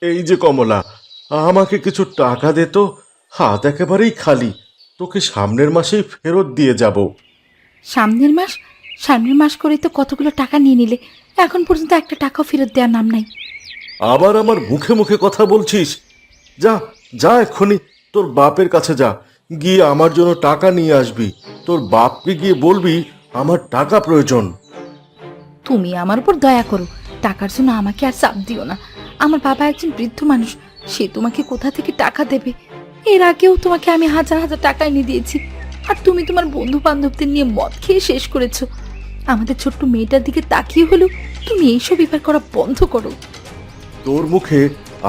এই যে কমলা, আমাকে কিছু টাকা দে তো। হাত একেবারেই খালি। তোকে সামনের মাসেই ফেরত দিয়ে যাব। সামনের মাস? সামনের মাস করেই তো কতগুলো টাকা নিয়ে নিলে, এখন পর্যন্ত একটা টাকাও ফেরত দেওয়ার নাম নাই। আবার আমার মুখে মুখে কথা বলছিস? যা, যা এক্ষুনি তোর বাপের কাছে যা। গিয়ে আমার জন্য টাকা নিয়ে আসবি। তোর বাপকে গিয়ে বলবি আমার টাকা প্রয়োজন। তুমি আমার উপর দয়া করো, টাকার জন্য আমাকে আর চাপ দিও না। আমার বাবা একজন বৃদ্ধ মানুষ, সে তোমাকে কোথা থেকে টাকা দেবে? এর আগেও তোমাকে আমি হাজার হাজার টাকা এনে দিয়েছি, আর তুমি তোমার বন্ধু বান্ধবদের নিয়ে মদ খেয়ে শেষ করেছো। আমাদের ছোট্ট মেয়েটার দিকে তাকিয়ে হলেও তুমি এইসব ব্যাপার করা বন্ধ করো। তোর মুখে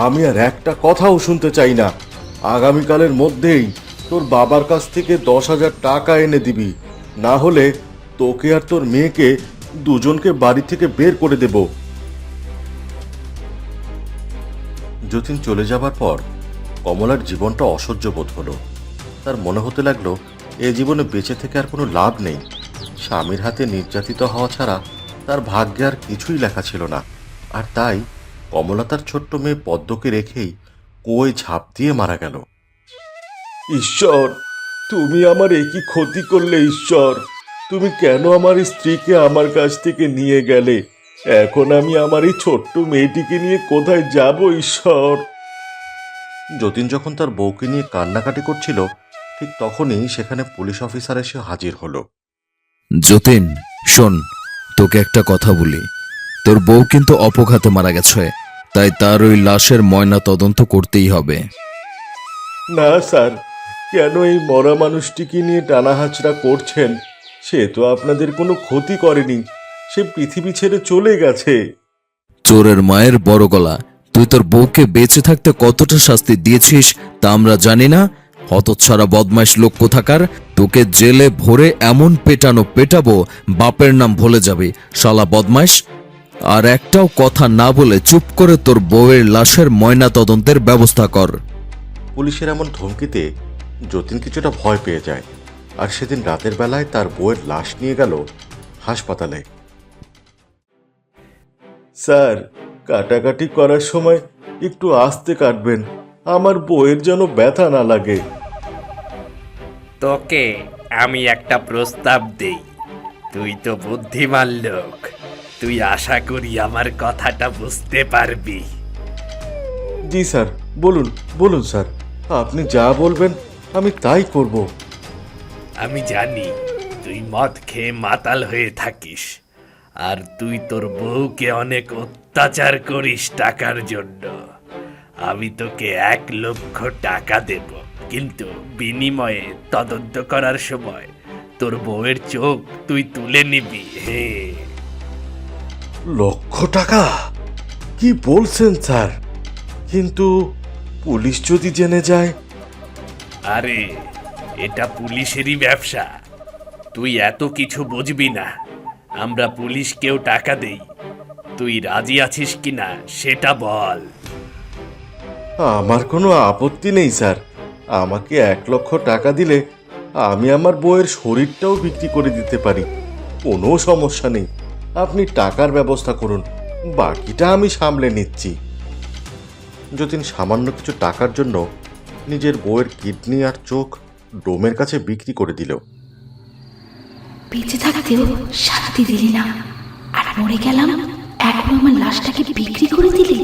আমি আর একটা কথাও শুনতে চাই না। আগামীকালের মধ্যেই তোর বাবার কাছ থেকে 10,000 টাকা এনে দিবি, না হলে তোকে আর তোর মেয়েকে দুজনকে বাড়ি থেকে বের করে দেব। যতীন চলে যাবার পর কমলার জীবনটা অসহ্য বোধ হলো। তার মনে হতে লাগলো এ জীবনে বেঁচে থেকে আর কোনো লাভ নেই। স্বামীর হাতে নির্যাতিত হওয়া ছাড়া তার ভাগ্যে আর কিছুই লেখা ছিল না। আর তাই কমলা তার ছোট্ট মেয়ে পদ্মকে রেখেই কুয়োয় ঝাঁপ দিয়ে মারা গেল। ঈশ্বর, তুমি আমার একই ক্ষতি করলে। ঈশ্বর, তুমি কেন আমার স্ত্রীকে আমার কাছ থেকে নিয়ে গেলে? এখন আমি আমার এই ছোট্ট মেয়েটিকে নিয়ে কোথায় যাব? ঈশ্বর। যতীন যখন তার বউকে নিয়ে কান্নাকাটি করছিল, ঠিক তখনই সেখানে পুলিশ অফিসার এসে হাজির হলো। যতীন, শোন, তোকে একটা কথা বলি। তোর বউ কিন্তু অপঘাতে মারা গেছে, তাই তার ওই লাশের ময়না তদন্ত করতেই হবে। না স্যার, কেন এই মরা মানুষটিকে নিয়ে টানাহাচড়া করছেন? সে তো আপনাদের কোনো ক্ষতি করেনি। সে পৃথিবী ছেড়ে চলে গেছে। চোরের মায়ের বড় গলা, তুই তোর বউকে বেঁচে থাকতে কতটা শাস্তি দিয়েছিস তা আমরা জানি না? হতচ্ছাড়া বদমাইশ লোক কোথাকার, তোকে জেলে ভরে এমন পেটাবো বাপের নাম ভুলে যাবে, শালা বদমাইশ। আর একটাও কথা না বলে চুপ করে তোর বউয়ের লাশের ময়না তদন্তের ব্যবস্থা কর। পুলিশের এমন ধমকিতে যতীন কিছুটা ভয় পেয়ে যায়, আর সেদিন রাতের বেলায় তার বউয়ের লাশ নিয়ে গেল হাসপাতালে। স্যার, কাটাকাটি করার সময় একটু আস্তে কাটবেন, আমার বউয়ের যেন ব্যথা না লাগে। তোকে আমি একটা প্রস্তাব দেই। তুই তো বুদ্ধিমান লোক, তুই আশা করি আমার কথাটা বুঝতে পারবি। জি স্যার, বলুন বলুন স্যার, আপনি যা বলবেন আমি তাই করব। আমি জানি তুই মদ খেয়ে মাতাল হয়ে থাকিস, আর তুই তোর বউকে অনেক অত্যাচার করিস টাকার জন্য। আমি তোকে 1,00,000 টাকা দেব, কিন্তু বিনিময়ে তদন্ত করার সময় তোর বউয়ের চোখ তুই তুলে নিবি। হ্যাঁ, ₹1,00,000? কি বলছেন স্যার? কিন্তু পুলিশ যদি জেনে যায়? আরে এটা পুলিশেরই ব্যবসা, তুই এত কিছু বুঝবি না। আমরা পুলিশকেও টাকা দেই, তুই রাজি আছিস কিনা সেটা বল। আমার কোনো আপত্তি নেই স্যার। আমাকে 1,00,000 টাকা দিলে আমি আমার বউয়ের শরীরটাও বিক্রি করে দিতে পারি, কোনো সমস্যা নেই। আপনি টাকার ব্যবস্থা করুন, বাকিটা আমি সামলে নিচ্ছি। যতীন সামান্য কিছু টাকার জন্য নিজের বউয়ের কিডনি আর চোখ ডোমের কাছে বিক্রি করে দিল। বেঁচে থাকতেও শান্তি দিলি না, আর মরে গেলাম এখন আমার লাশটাকে বিক্রি করে দিলি।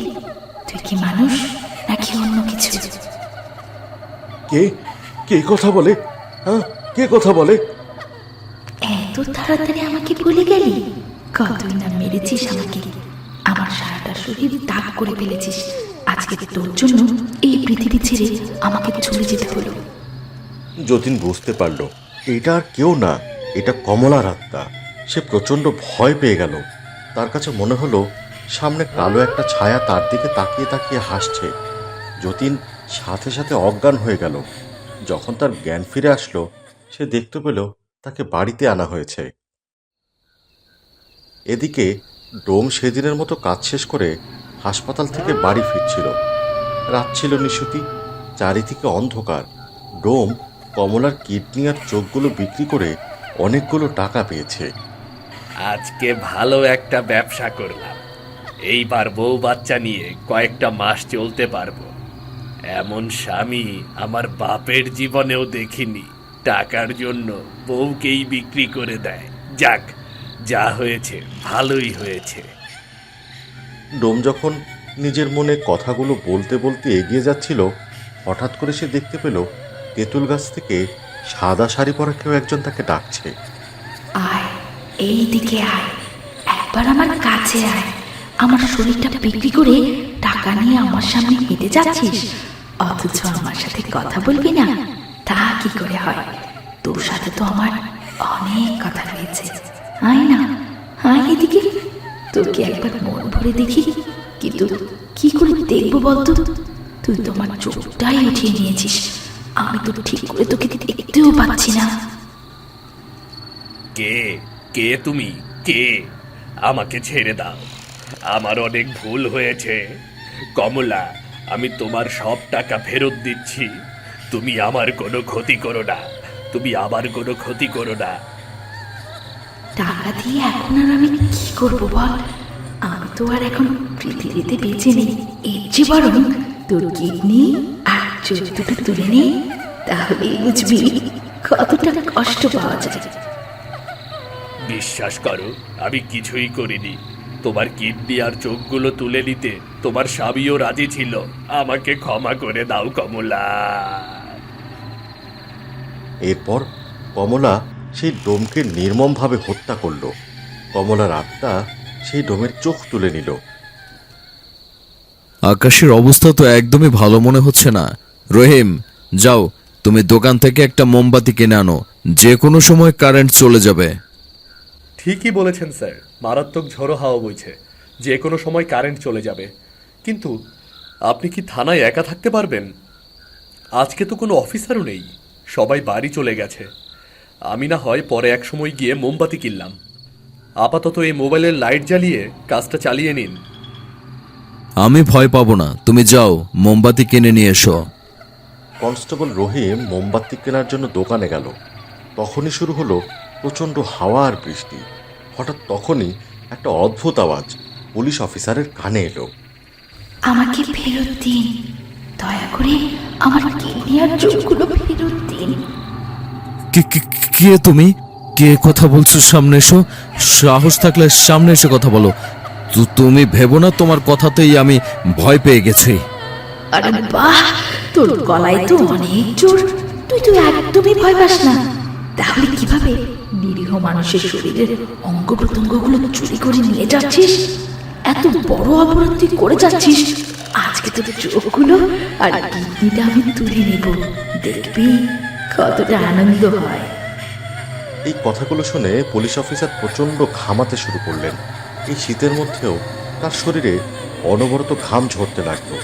তুই কি মানুষ নাকি অন্য কিছু? কে কে কথা বলে? হ্যাঁ, কে কথা বলে? এত তাড়াতাড়ি আমাকে ভুলে গেলি? কতই না মেরেছিস আমাকে, আমার সারাটা শরীর দাগ করে ফেলেছিস। আজকে তোর জন্য এই পৃথিবী ছেড়ে আমাকে চলে যেতে হলো। যতীন বুঝতে পারল এটা আর কেউ না, এটা কমলার আত্মা। সে প্রচণ্ড ভয় পেয়ে গেল। তার কাছে মনে হলো সামনে কালো একটা ছায়া তার দিকে তাকিয়ে তাকিয়ে হাসছে। যতীন সাথে সাথে অজ্ঞান হয়ে গেল। যখন তার জ্ঞান ফিরে আসলো, সে দেখতে পেল তাকে বাড়িতে আনা হয়েছে। এদিকে ডোম সেদিনের মতো কাজ শেষ করে হাসপাতাল থেকে বাড়ি ফিরছিল। রাত ছিল নিশুতি, চারিদিকে অন্ধকার। ডোম কমলার কিডনি আর চোখগুলো বিক্রি করে অনেকগুলো টাকা পেয়েছে। আজকে ভালো একটা ব্যবসা করলাম। এইবার বউ বাচ্চা নিয়ে কয়েকটা মাস চলতে পারবো। এমন স্বামী আমার বাপের জীবনেও দেখিনি। টাকার জন্য বউকেই বিক্রি করে দেয়। যাক, যা হয়েছে ভালোই হয়েছে। ডোম যখন নিজের মনে কথাগুলো বলতে বলতে এগিয়ে যাচ্ছিল, হঠাৎ করে সে দেখতে পেল তেঁতুল গাছ থেকে সাদা শাড়ি পরা কেউ একজন তাকে ডাকছে। আয়, এই দিকে আয়, একবার আমার কাছে আয়। আমার শরীরটা বিক্রি করে টাকা নিয়ে আমার সামনে হেঁটে যাচ্ছিস, অথচ আমার সাথে কথা বলবি না? তা কি করে হয়? তোর সাথে তো আমার অনেক কথা রয়েছে। আয় না, আয় এদিকে, তোকে একবার মন ভরে দেখি। কিন্তু কি করে দেখবো বলতো? তুই তো আমার চোখটাই উঠিয়ে নিয়েছিস। আমি তো ঠিক করে তোকে দেখতেও পাচ্ছি না। কে কে তুমি? কে? আমাকে ছেড়ে দাও, আমার অনেক ভুল হয়েছে। কমলা, আমি তোমার সব টাকা ফেরত দিচ্ছি। তুমি আমার কোনো ক্ষতি করো না, তুমি আমার কোনো ক্ষতি করো না। টাকা দিয়ে এখন আর আমি কি করবো বল? আমি তো আর এখন পৃথিবীতে বেঁচে নেই। এর যে বরং তোর কিডনি আর চোখ দুটো তুলে নেই, তাহলেই বুঝবি কতটা কষ্ট পাওয়া যায়। বিশ্বাস করো, আমি কিছুই করিনি। তোমার কিডনি আর চোখগুলো তুলে নিতে তোমার স্বামীও রাজি ছিল। আমাকে ক্ষমা করে দাও কমলা। এরপর কমলা সেই ডোমকে নির্মমভাবে হত্যা করল। কমলার আত্মা সেই ডোমের চোখ তুলে নিল। আকাশের অবস্থা তো একদমই ভালো মনে হচ্ছে না। রহিম, যাও, তুমি দোকান থেকে একটা মোমবাতি কিনে আনো, যে কোনো সময় কারেন্ট চলে যাবে। ঠিকই বলেছেন স্যার, মারাত্মক ঝড়ো হাওয়া বইছে, যে কোনো সময় কারেন্ট চলে যাবে। কিন্তু আপনি কি থানায় একা থাকতে পারবেন? আজকে তো কোনো অফিসারও নেই, সবাই বাড়ি চলে গেছে। আমি না হয় পরে এক সময় গিয়ে মোমবাতি কিনলাম। আপাতত এই মোবাইলের লাইট জ্বালিয়ে কাজটা চালিয়ে নিন। আমি ভয় পাবো না, তুমি যাও, মোমবাতি কিনে নিয়ে এসো। কনস্টেবল রহিম মোমবাতি কেনার জন্য দোকানে গেল। তখনই শুরু হলো প্রচণ্ড হাওয়া আর বৃষ্টি। হঠাৎ তখনই একটা অদ্ভুত আওয়াজ পুলিশ অফিসারের কানে এলো। আমাকে ফেরত দিন, দয়া করে আমার কিডনি আর চোখগুলো ফেরত দিন। কে তুমি? কে কথা বলছো? সামনে এসো, সাহস থাকলে সামনে এসে কথা বলো। তুমি ভেবো না তোমার কথাতেই আমি ভয় পেয়ে গেছি। আরে বাহ, তোর গলায় তো অনেক জোর। তুই তো একদমই ভয় পাস না। তাহলে কিভাবে নিরীহ মানুষের শরীরের অঙ্গ প্রত্যঙ্গগুলো চুরি করে নিয়ে যাচ্ছিস? এত বড় অপরাধ তুই করে যাচ্ছিস। আজকে তোর চোখগুলো আর কিডনিটা আমি তুলে নেব, দেখবি কতটা আনন্দ হয়। এই কথাগুলো শুনে পুলিশ অফিসার প্রচণ্ড ঘামাতে শুরু করলেন। এই শীতের মধ্যেও তার শরীরে অনবরত ঘাম ঝরতে লাগলো।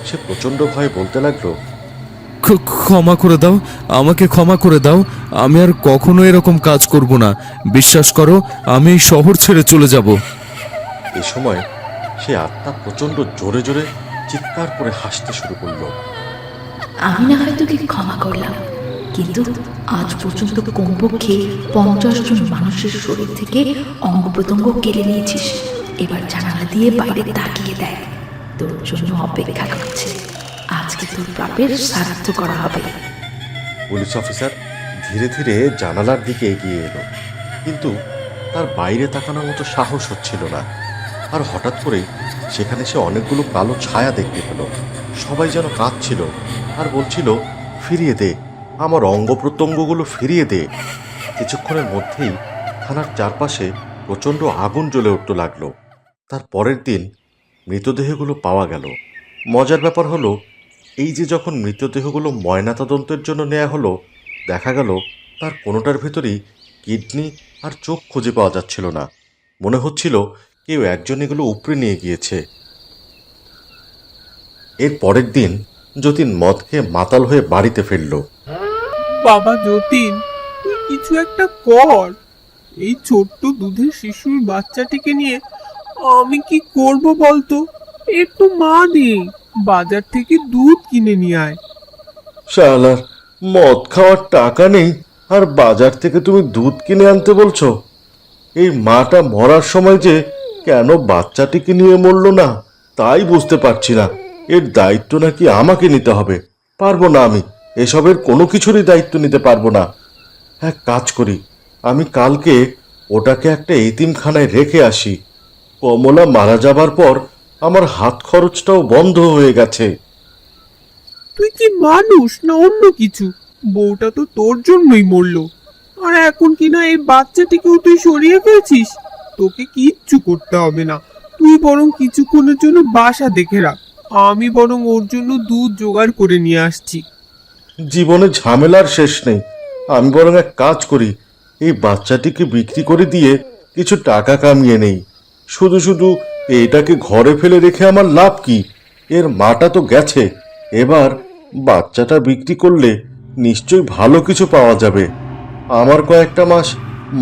সে প্রচণ্ড ভয়ে বলতে লাগলো, ক্ষমা করে দাও, আমাকে ক্ষমা করে দাও। আমি আর কখনো এরকম কাজ করব না। বিশ্বাস করো, আমি এই শহর ছেড়ে চলে যাব। এই সময় সে আত্মা প্রচণ্ড জোরে জোরে চিৎকার করে হাসতে শুরু করলো। আমি না হয় তোকে ক্ষমা করলাম, কিন্তু আজ পর্যন্ত কমপক্ষে 50 জন মানুষের শরীর থেকে অঙ্গ প্রত্যঙ্গ কেড়ে নিয়েছিস। এবার জানালা দিয়ে বাইরে তাকিয়ে দেখ, তোর জন্য অপেক্ষা করছে। আজকে তোর প্রাপের সার্থ করা হবে। পুলিশ অফিসার ধীরে ধীরে জানালার দিকে এগিয়ে এলো, কিন্তু তার বাইরে তাকানোর মতো সাহস হচ্ছিল না। আর হঠাৎ করেই সেখানে সে অনেকগুলো কালো ছায়া দেখতে পেল। সবাই যেন কাঁদছিল আর বলছিল, ফিরিয়ে দে, আমার অঙ্গ প্রত্যঙ্গগুলো ফিরিয়ে দে। কিছুক্ষণের মধ্যেই থানার চারপাশে প্রচণ্ড আগুন জ্বলে উঠতে লাগলো। তার পরের দিন মৃতদেহগুলো পাওয়া গেল। মজার ব্যাপার হলো, এই যে যখন মৃতদেহগুলো ময়নাতদন্তের জন্য নেওয়া হলো, দেখা গেল তার কোনোটার ভেতরেই কিডনি আর চোখ খুঁজে পাওয়া যাচ্ছিল না। মনে হচ্ছিল কেউ একজন এগুলো উপড়ে নিয়ে গিয়েছে। এর পরের দিন যতীন মদ খেয়ে মাতাল হয়ে বাড়িতে ফিরল। বাবা যতীন, তুই কিছু একটা কর। এই ছোট্ট দুধের শিশুর বাচ্চাটিকে নিয়ে আমি কি করব বলতো? একটু মা নেই, বাজার থেকে দুধ কিনে নিয়ে আয়। শালার, মদ খাওয়ার টাকা নেই আর বাজার থেকে তুমি দুধ কিনে আনতে বলছো? এই মাটা মরার সময় যে কেন বাচ্চাটিকে নিয়ে মরলো না তাই বুঝতে পারছি না। এর দায়িত্ব নাকি আমাকে নিতে হবে। পারবো না, আমি এসবের কোনো কিছুরই দায়িত্ব নিতে পারবো না। এক কাজ করি, আমি কালকে ওটাকে একটা এতিমখানায় রেখে আসি। কমলা মারা যাবার পর আমার হাত খরচটাও বন্ধ হয়ে গেছে। তুই কি মানুষ না অন্য কিছু? বউটা তো তোর জন্যই মরলো, আর এখন কিনা এই বাচ্চাটিকেও তুই সরিয়ে ফেলছিস। তোকে কিচ্ছু করতে হবে না, তুই বরং কিছুক্ষণের জন্য বাসা দেখে রাখ। আমি বরং ওর জন্য দুধ জোগাড় করে নিয়ে আসছি। জীবনে ঝামেলার শেষ নেই। আমি বরং এক কাজ করি, এই বাচ্চাটিকে বিক্রি করে দিয়ে কিছু টাকা কামিয়ে নেই। শুধু শুধু এটাকে ঘরে ফেলে রেখে আমার লাভ কি? এর মাটা তো গেছে, এবার বাচ্চাটা বিক্রি করলে নিশ্চয়ই ভালো কিছু পাওয়া যাবে। আমার কয়েকটা মাস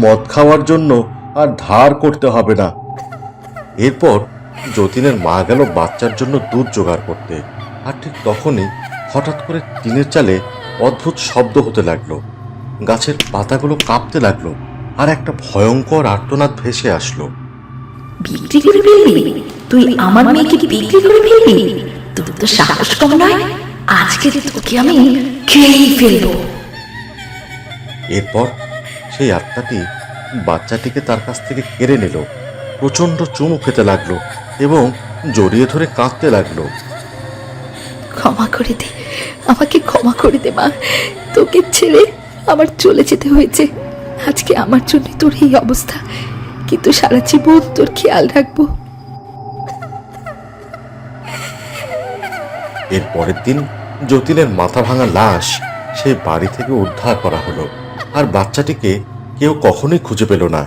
মদ খাওয়ার জন্য আর ধার করতে হবে না। এরপর যতীনের মা গেল বাচ্চার জন্য দুধ জোগাড় করতে। আর ঠিক তখনই হঠাৎ করে টিনের চালে অদ্ভুত শব্দ হতে লাগলো। গাছের পাতাগুলো কাঁপতে লাগলো, আর একটা ভয়ঙ্কর আর্তনাদ ভেসে আসলো। বিক্রি করে ফেলবি? তুই আমার মেয়েকে বিক্রি করে ফেলবি? তোর তো সাহস কম নয়। আজকে তোকে আমি খেয়েই ফেলবো। এরপর সেই আত্মাটি বাচ্চাটিকে তার কাছ থেকে কেড়ে নিল, প্রচন্ড চুমু খেতে লাগলো এবং জড়িয়ে ধরে কাঁদতে লাগলো। ক্ষমা করে দে, আমাকে ক্ষমা করে দে মা। তোকে ছেড়ে আমার চলে যেতে হয়েছে। আজকে আমার জন্য তোর এই অবস্থা, কিন্তু সারা জীবন তোর খেয়াল রাখবো। এর পরের দিন যতীনের মাথা ভাঙা লাশ সেই বাড়ি থেকে উদ্ধার করা হলো, আর বাচ্চাটিকে কেউ কখনোই খুঁজে পেল না।